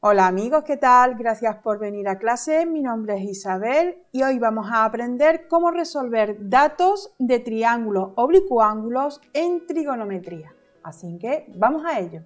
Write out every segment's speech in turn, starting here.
Hola amigos, ¿qué tal? Gracias por venir a clase. Mi nombre es Isabel y hoy vamos a aprender cómo resolver datos de triángulos oblicuángulos en trigonometría. Así que vamos a ello.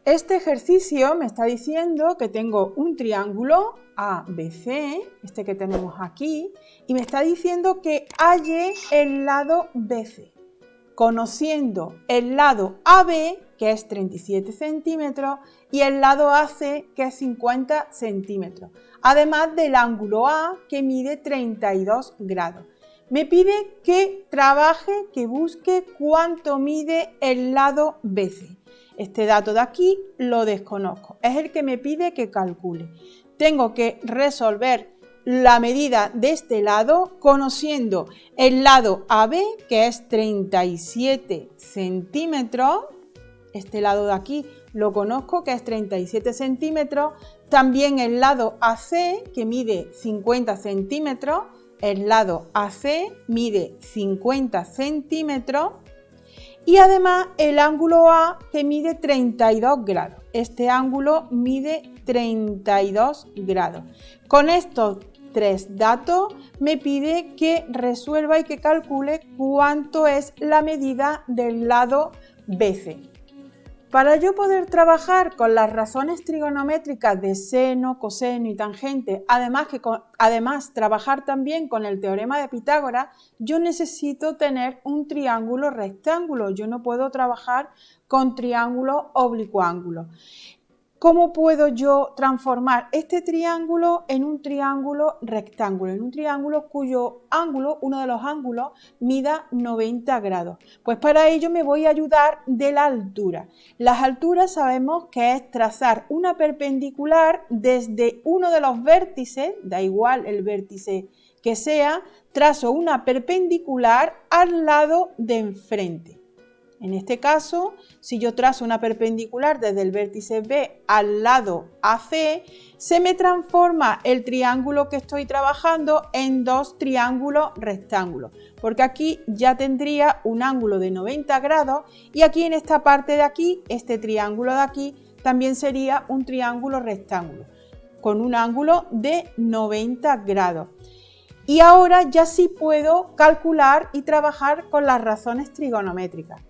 Este ejercicio me está diciendo que tengo un triángulo ABC, este que tenemos aquí, y me está diciendo que halle el lado BC. Conociendo el lado AB, que es 37 centímetros, y el lado AC, que es 50 centímetros, además del ángulo A, que mide 32 grados. Me pide que trabaje, que busque cuánto mide el lado BC. Este dato de aquí lo desconozco, es el que me pide que calcule. Tengo que resolver la medida de este lado conociendo el lado AB, que es 37 centímetros. Este lado de aquí lo conozco, que es 37 centímetros. También el lado AC, que mide 50 centímetros. El lado AC mide 50 centímetros. Y además el ángulo A, que mide 32 grados. Este ángulo mide 32 grados. Con estos tres datos me pide que resuelva y que calcule cuánto es la medida del lado BC. Para yo poder trabajar con las razones trigonométricas de seno, coseno y tangente, además trabajar también con el teorema de Pitágoras, yo necesito tener un triángulo rectángulo. Yo no puedo trabajar con triángulos oblicuángulos. ¿Cómo puedo yo transformar este triángulo en un triángulo rectángulo? En un triángulo cuyo ángulo, uno de los ángulos, mida 90 grados. Pues para ello me voy a ayudar de la altura. Las alturas sabemos que es trazar una perpendicular desde uno de los vértices, da igual el vértice que sea, trazo una perpendicular al lado de enfrente. En este caso, si yo trazo una perpendicular desde el vértice B al lado AC, se me transforma el triángulo que estoy trabajando en dos triángulos rectángulos, porque aquí ya tendría un ángulo de 90 grados y aquí en esta parte de aquí, este triángulo de aquí, también sería un triángulo rectángulo, con un ángulo de 90 grados. Y ahora ya sí puedo calcular y trabajar con las razones trigonométricas.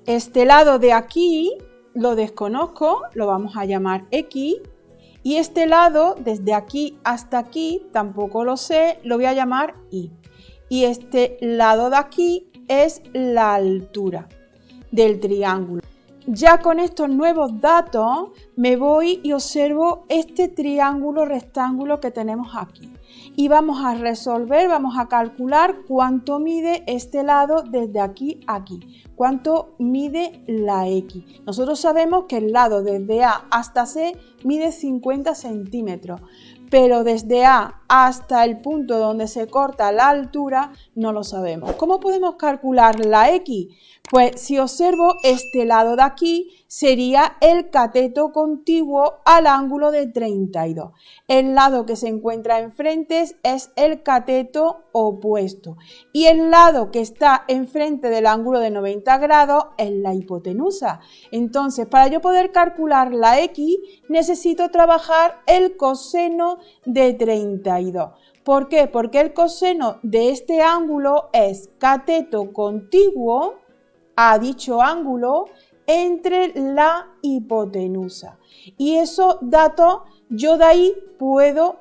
Este lado de aquí lo desconozco, lo vamos a llamar X, y este lado desde aquí hasta aquí tampoco lo sé, lo voy a llamar Y. Y este lado de aquí es la altura del triángulo. Ya con estos nuevos datos me voy y observo este triángulo rectángulo que tenemos aquí. Y vamos a resolver, vamos a calcular cuánto mide este lado desde aquí a aquí. Cuánto mide la X. Nosotros sabemos que el lado desde A hasta C mide 50 centímetros. Pero desde A hasta el punto donde se corta la altura no lo sabemos. ¿Cómo podemos calcular la X? Pues si observo este lado de aquí sería el cateto contiguo al ángulo de 32. El lado que se encuentra enfrente es el cateto opuesto y el lado que está enfrente del ángulo de 90 grados es la hipotenusa. Entonces, para yo poder calcular la X necesito trabajar el coseno de 32. ¿Por qué? Porque el coseno de este ángulo es cateto contiguo a dicho ángulo entre la hipotenusa. Y esos datos yo de ahí puedo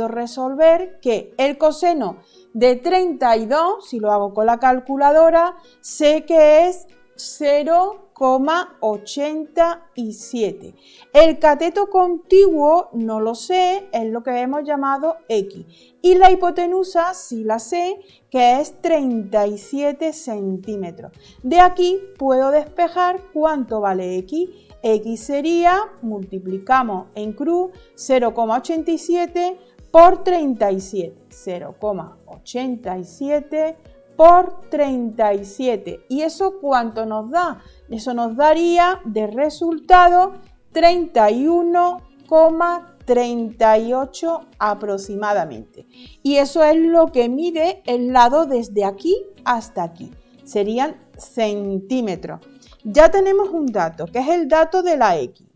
resolver que el coseno de 32, si lo hago con la calculadora, sé que es 0,87. El cateto contiguo no lo sé, es lo que hemos llamado X. Y la hipotenusa sí la sé, que es 37 centímetros. De aquí puedo despejar cuánto vale X. X sería, multiplicamos en cruz, 0,87 por 37. 0,87 por 37. ¿Y eso cuánto nos da? Eso nos daría de resultado 31,38 aproximadamente. Y eso es lo que mide el lado desde aquí hasta aquí. Serían centímetros. Ya tenemos un dato, que es el dato de la X.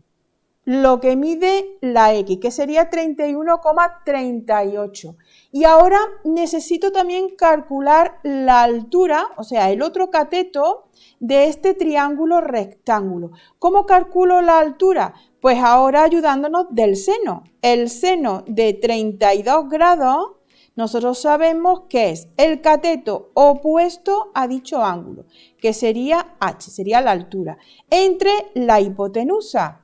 lo que mide la X, que sería 31,38. Y ahora necesito también calcular la altura, o sea, el otro cateto de este triángulo rectángulo. ¿Cómo calculo la altura? Pues ahora ayudándonos del seno. El seno de 32 grados, nosotros sabemos que es el cateto opuesto a dicho ángulo, que sería H, sería la altura, entre la hipotenusa.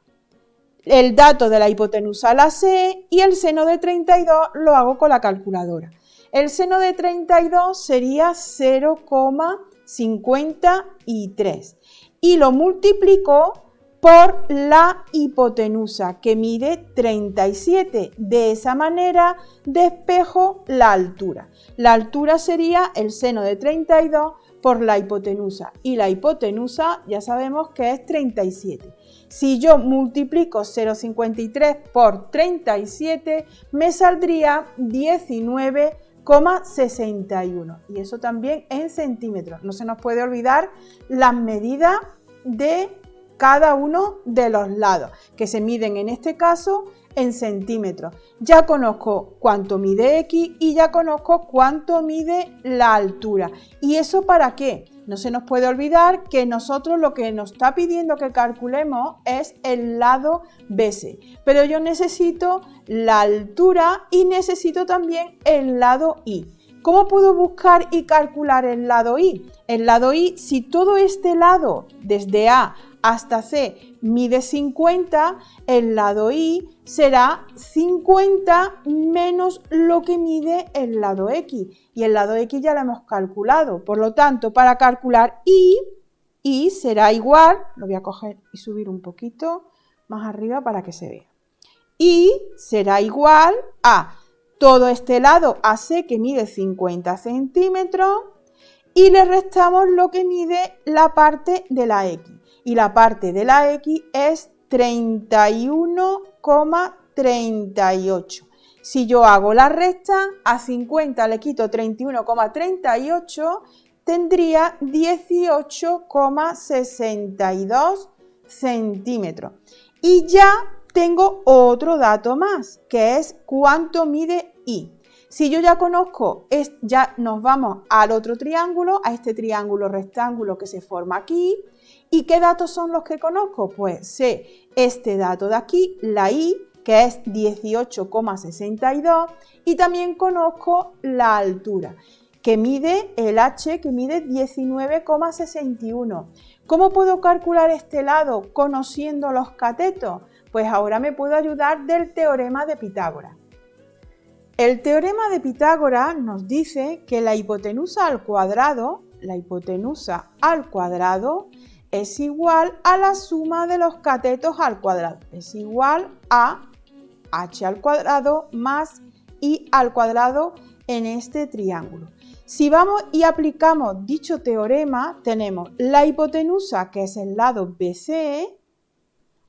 El dato de la hipotenusa la sé y el seno de 32 lo hago con la calculadora. El seno de 32 sería 0,53 y lo multiplico por la hipotenusa, que mide 37. De esa manera despejo la altura. La altura sería el seno de 32 por la hipotenusa, y la hipotenusa ya sabemos que es 37. Si yo multiplico 0,53 por 37, me saldría 19,61. Y eso también en centímetros. No se nos puede olvidar las medidas de cada uno de los lados, que se miden en este caso en centímetros. Ya conozco cuánto mide X y ya conozco cuánto mide la altura. ¿Y eso para qué? No se nos puede olvidar que nosotros lo que nos está pidiendo que calculemos es el lado BC. Pero yo necesito la altura y necesito también el lado Y. ¿Cómo puedo buscar y calcular el lado Y? El lado Y, si todo este lado, desde A hasta C, mide 50, el lado Y será 50 menos lo que mide el lado X. Y el lado X ya lo hemos calculado. Por lo tanto, para calcular Y será igual, lo voy a coger y subir un poquito más arriba para que se vea. Y será igual a todo este lado AC, que mide 50 centímetros, y le restamos lo que mide la parte de la X. Y la parte de la X es 31,38. Si yo hago la resta, a 50 le quito 31,38, tendría 18,62 centímetros. Y ya tengo otro dato más, que es cuánto mide Y. Si yo ya conozco, ya nos vamos al otro triángulo, a este triángulo rectángulo que se forma aquí. ¿Y qué datos son los que conozco? Pues sé este dato de aquí, la Y, que es 18,62, y también conozco la altura, que mide el H, que mide 19,61. ¿Cómo puedo calcular este lado conociendo los catetos? Pues ahora me puedo ayudar del teorema de Pitágoras. El teorema de Pitágoras nos dice que la hipotenusa al cuadrado es igual a la suma de los catetos al cuadrado. Es igual a H al cuadrado más I al cuadrado en este triángulo. Si vamos y aplicamos dicho teorema, tenemos la hipotenusa, que es el lado BC,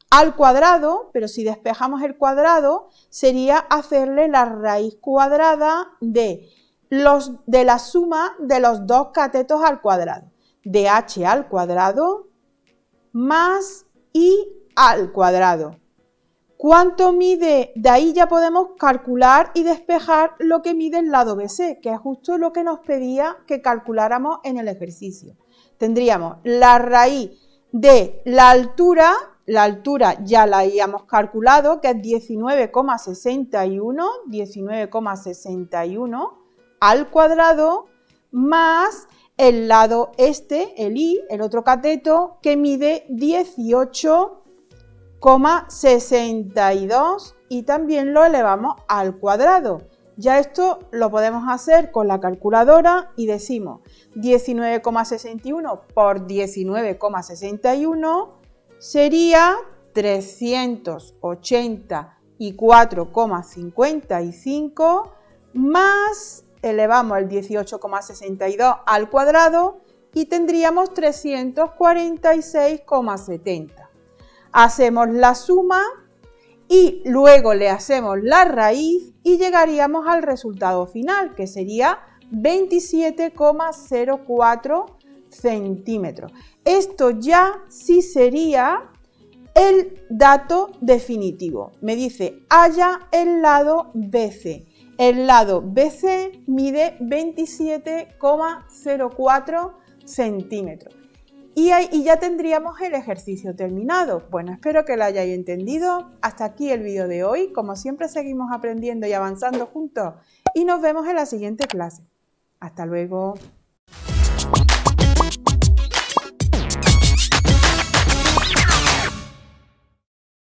al cuadrado, pero si despejamos el cuadrado, sería hacerle la raíz cuadrada de la suma de los dos catetos al cuadrado, de H al cuadrado más I al cuadrado. ¿Cuánto mide? De ahí ya podemos calcular y despejar lo que mide el lado BC, que es justo lo que nos pedía que calculáramos en el ejercicio. Tendríamos la raíz de la altura ya la habíamos calculado, que es 19,61 al cuadrado, más el lado el Y, el otro cateto, que mide 18,62 y también lo elevamos al cuadrado. Ya esto lo podemos hacer con la calculadora y decimos 19,61 por 19,61 sería 384,55 más, elevamos el 18,62 al cuadrado y tendríamos 346,70. Hacemos la suma y luego le hacemos la raíz y llegaríamos al resultado final, que sería 27,04 centímetros. Esto ya sí sería el dato definitivo. Me dice, halla el lado BC. El lado BC mide 27,04 centímetros. Y ya tendríamos el ejercicio terminado. Bueno, espero que lo hayáis entendido. Hasta aquí el vídeo de hoy. Como siempre, seguimos aprendiendo y avanzando juntos. Y nos vemos en la siguiente clase. Hasta luego.